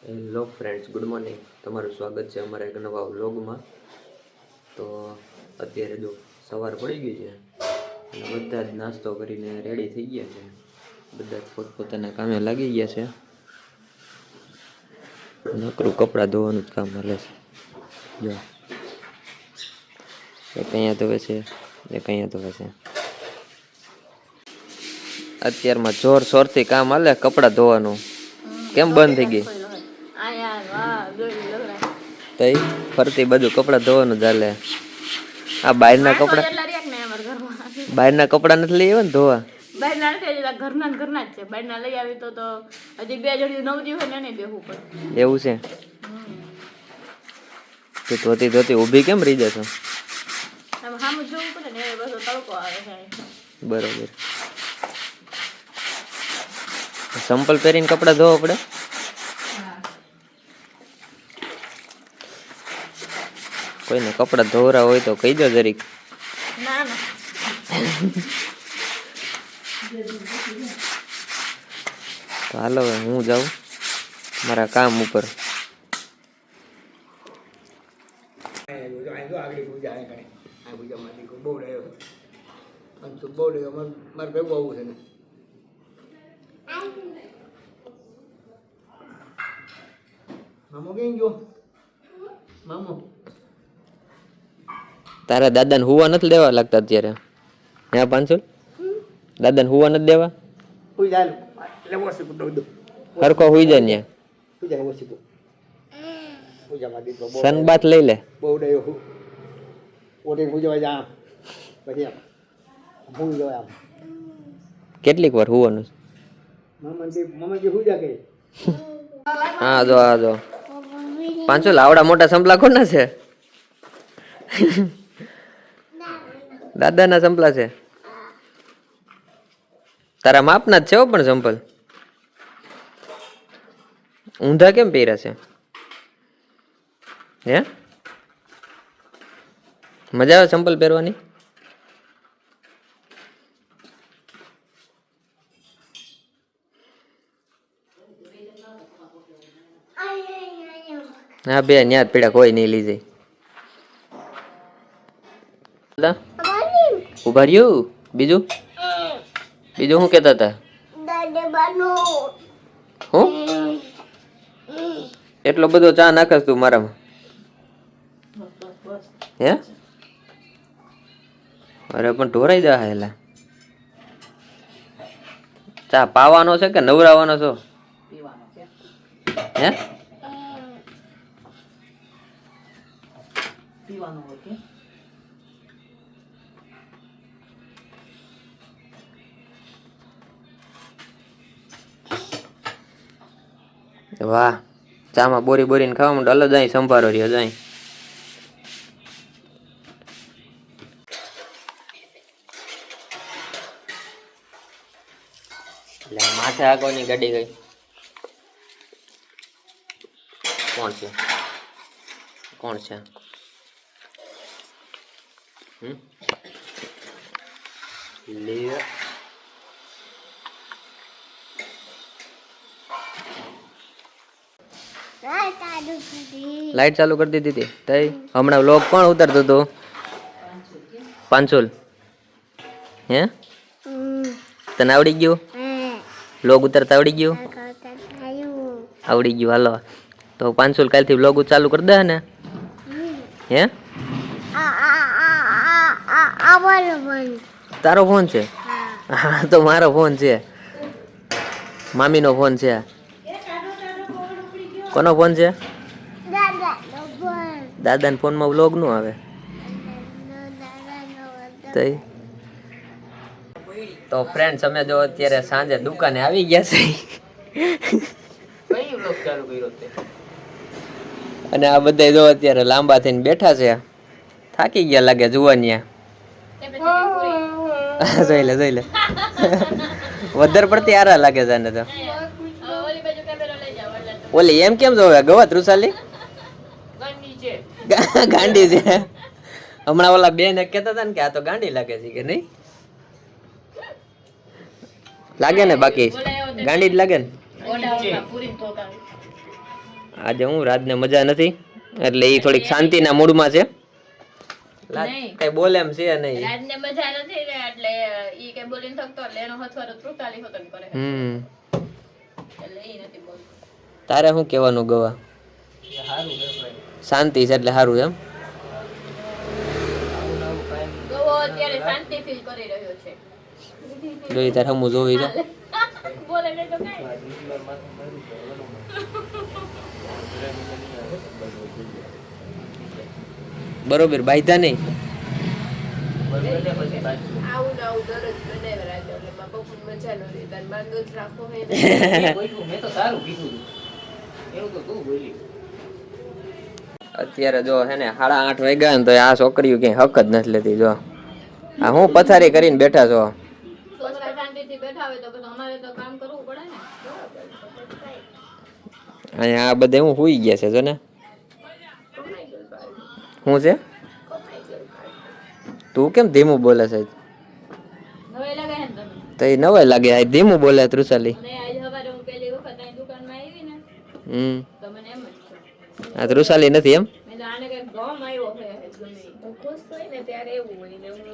Hello friends, good morning. તમારું સ્વાગત છે અમારા એક નવા વ્લોગમાં. તો અત્યારે જો સવાર પડી ગઈ છે અને બધા જ નાસ્તો કરીને રેડી થઈ ગયા છે. બધા જ પોતપોતાના કામે લાગી ગયા છે. નકરું કપડાં ધોવાનું જ કામ હાલે છે. જો એક અહીંયા ધોવે છે, એક અહીંયા ધોવે છે. અત્યારમાં જોર શોરથી કામ હાલે કપડાં ધોવાનું. કેમ બંધ થઈ ગઈ? તઈ ફરતી બધું કપડા ધોવાનું ચાલે. આ બહારના કપડા નથી લઈ આવ્યા ને ધોવા? ઘરના જ છે. બહારના લઈ આવી તો હજી 2 જણી નવરી હોય ને બેહવું પડે. એવું છે? તું ધોતી ધોતી ઊભી કેમ રહી જશો? સામું જોવું પડે ને, એ બધો તડકો આવે છે. બરોબર. સંપલ પહેરીને કપડા ધોવા પડે? કોઈને કપડા ધોરા હોય તો કહી દો જરીક. ના ના તો હાલો હું જાઉં મારા કામ ઉપર. તારા દાદાને હુવા નથી દેવા લાગતા અત્યારે? હે પાંચસો? દાદાને હુવા નથી દેવા? હરખો હુઈ જાય ને સનબાથ લઈ લે. કેટલીક વાર હુવાનું? હા જો હા જો પાંચસો આવડા મોટા સંપલા કોના છે? દાદાના સંપલા છે. તારા માપના જ છે પણ સંપલ ઊંધા કેમ પહેર્યા છે? હે મજા આવે સંપલ પહેરવાની? હા બે ન્યા પીડા કોઈ નહીં લઈ જાય. ઉભા રહ્યું. બીજું બીજું શું કેતા હતા? હું એટલો બધો ચા નાખસ તું મારામાં? હે અરે પણ ઢોરાઈ જા હેલા. ચા પાવાનો છે કે નવરાવાનો છો? હે પીવાનું હોય કે વાહ ચામાં બોરી બોરીને ખાવા માંડો. અલગ જાય સંભારો રહ્યો જાય. એટલે માથે આગળની ગાડી ગઈ. કોણ છે? કોણ છે? લે લાઈટ ચાલુ કરી દીધી હતી. તઈ હમણાં વ્લોગ કોણ ઉતારતો હતો? પાંચોલ. હે તને આવડી ગયું? વ્લોગ ઉતારતા આવડી ગયું? આવડી ગયું. હાલો તો પાંચોલ કાલથી વ્લોગ ચાલુ કરી દે ને. હે તારો ફોન છે? હા તો મારો ફોન છે. મામીનો ફોન છે. કોનો ફોન છે? દાદાના ફોનમાં વ્લોગ નું આવે. તો ફ્રેન્ડ્સ અમે જો અત્યારે સાંજે દુકાને આવી ગયા છે. અને આ બધા જો અત્યારે લાંબા થઈને બેઠા છે. થાકી ગયા લાગે જુવાનિયા. જોઈ લે જોઈ લે વધારે પડતી આરા લાગે છે ને. તો ઓલી એમ કેમ જોવે ગવત રૂસાલી? ગાંડી છે. હમણાં ઓલા બેન કહેતા હતા ને કે આ તો ગાંડી લાગે છે કે નહીં? લાગે ને બાકી ગાંડી જ લાગે ને. આજે હું રાતને મજા નથી એટલે એ થોડીક શાંતિના મૂડમાં છે. નહીં. કઈ બોલે એમ છે નહીં. રાજને મજા નથી ને એટલે ઈ કઈ બોલીને થકતો એટલે એનો હથવારો ત્રુટાલી હોતન કરે એટલે ઈ નથી બોલતો. તારે શું કહેવાનું ગવા? શાંતિ છે એટલે સારું એમ. ગવો અત્યારે શાંતિ ફીલ કરી રહ્યો છે. જોઈ તાર હમું જોવી છે. બોલે નહીં તો કાંઈ. બરોબર બાયધા નહીં. આવું ને આવું દરરોજ બનાવ્યા રાખે એટલે મારા પપ્પાને મજા ન રહી તાર બાંધો જ રાખો હે ને. મેં તો સારું કીધું એવું તો તું બોલી. અત્યારે જો હે ને 8:30 વાગ્યા ને તો આ છોકરીઓ કઈ હક જ નથી લેતી. જો આ હું પથારી કરીને બેઠા છો. છોકરા શાંતિથી બેઠા હોય તો પછી અમારે તો કામ કરવું પડે ને. અહીંયા આ બધે હું હુઈ ગયા છે જો ને. શું છે? તું કેમ ધીમું બોલે છે? હવે લાગે ને તમે. તો એ નવાય લાગે આ ધીમું બોલે તૃષાલી. અને આજે સવારે હું પહેલી વખત અહીં દુકાનમાં આવી ને તો મને એમ જ છે. આ તૃષાલી નથી એમ. મેં તો આને કઈક ગમ આવ્યો છે ગમે ઈ. હું ખુશ હોય ને ત્યારે એવું હોય ને હું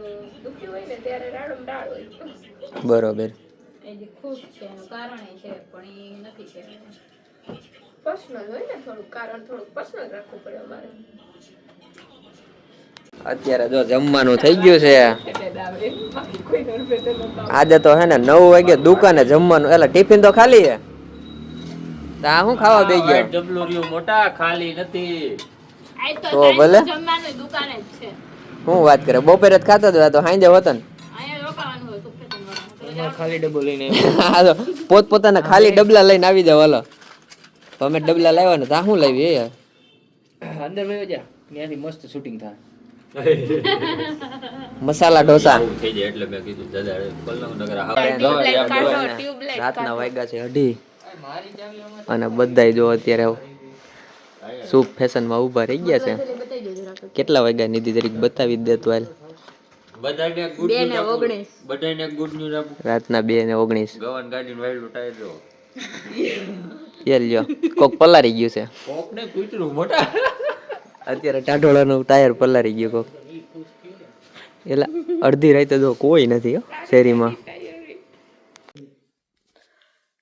દુઃખી હોય ને ત્યારે રાડમ ડાળ હોય. બરોબર. એ જે ખુશ છે એનું કારણ એ છે પણ એ નથી છે. પર્સનલ હોય ને થોડુંક કારણ થોડુંક પર્સનલ રાખવું પડે અમારે. અત્યારે જો જમવાનું થઈ ગયું છે. એટલે દાવે બાકી કોઈ નડબે તો નતા. આજે તો હે ને 9 વાગે દુકાને જમવાનું એટલે ટિફિન તો ખાલી છે. તો આ શું ખાવા બેસી ગયો? ડબલું રહ્યું મોટા ખાલી નથી. આજ તો તો સાંજનું ભલે. જમવાનું દુકાને જ છે. શું વાત કરે? બપોરે જ ખાતો હતો આ તો સાંજે હોતો ને. અહીંયા રોકાવાનું હોય સુખેતન વાળાનું. અમારે ખાલી ડબ્બો લઈને આ તો પોતપોતાના ખાલી ડબલા લઈને આવી જાવ હાલો. તો અમે ડબલા લાવ્યા ને ત્યાં શું લાવી યાર? અંદર વયો જા ત્યાંથી મસ્ત શૂટિંગ થાય. મસાલા ઢોસા. થઈ જાય એટલે મેં કીધું દાદા પલ્લવનગર રાતના વાગ્યા છે 2:30 અને બધાય જો અત્યારે સૂપ ફેશનમાં ઊભા રહી ગયા છે. બતાવી દેજો રાખો. કેટલા વાગ્યા નિધિ તરીકે બતાવી જ દેતો હાલ. બધાને ગુડ 2:19. બધાને ગુડ ન્યૂઝ આપું. રાતના 2:19. ગવન ગાડીનું વાયલું ટાયર જો યલ જો કોક પલારી ગયું છે. કોકને કૂતરું મોટા. અત્યારે ટાઢોળાનું ટાયર પલારી ગયું કોક. એટલે અડધી રાતે જો કોઈ નથી હો શેરીમાં.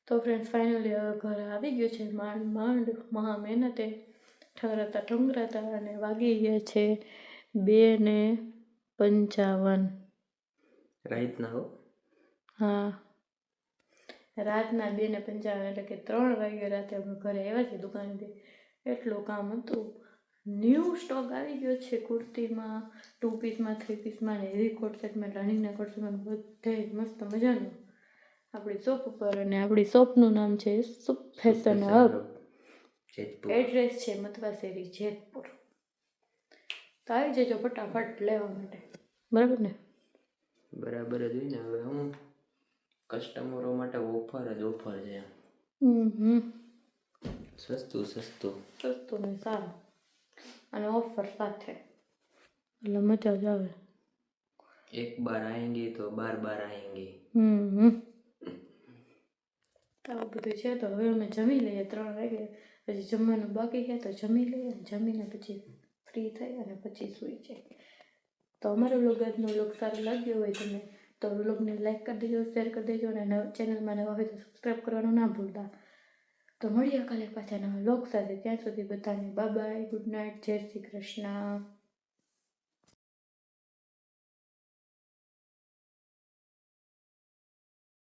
તો ફ્રેન્ડ્સ ફાઇનલી હવે ઘરે આવી ગયો છે માંડ માંડ મહા મહેનતે ઠરાતા ઠુંગરાતા અને વાગી ગયા છે 2:55. રાતના હો. હા રાતના 2:55 એટલે કે 3 વાગે રાતે અમે ઘરે આવ્યા છીએ દુકાનેથી. એટલું કામ હતું. ન્યૂ સ્ટોક આવી ગયો છે કુર્તીમાં, 2 પીસમાં, 3 પીસમાં ને હેવી કોટ સેટમાં, રનિંગના કોટ સેટમાં બધે મસ્ત મજાનું આપણી શોપ ઉપર. અને આપણી શોપનું નામ છે સુપ ફેશન હબ. એડ્રેસ છે મથવા શેરી જેતપુર. તો આવી જજો ફટાફટ લેવા માટે. બરાબર ને? બરાબર જ હોય ને. હવે હું કસ્ટમરો માટે ઓફર જ ઓફર છે. સસ્તું સસ્તું સસ્તું ને સારું અને ઓફર સાથે એટલે મજા જ આવે. એક બાર આएंगे તો બાર બાર આएंगे. તો આવું બધું છે. તો હવે અમે જમી લઈએ 3 વાગે. પછી જમવાનું બાકી છે તો જમી લઈએ. જમીને પછી ફ્રી થઈ અને પછી સૂઈ જાય. તો અમારો વ્લોગ આજનો વ્લોગ સારો લાગ્યો હોય તમને તો વ્લોગને લાઈક કરી દેજો, શેર કરી દેજો અને ચેનલમાં નવા હોય તો સબસ્ક્રાઈબ કરવાનું ના ભૂલતા. તો મળીએ કાલે પાછા નવા વ્લોગ સાથે. ત્યાં સુધી બધાને બાય બાય, ગુડ નાઇટ, જય શ્રી કૃષ્ણ.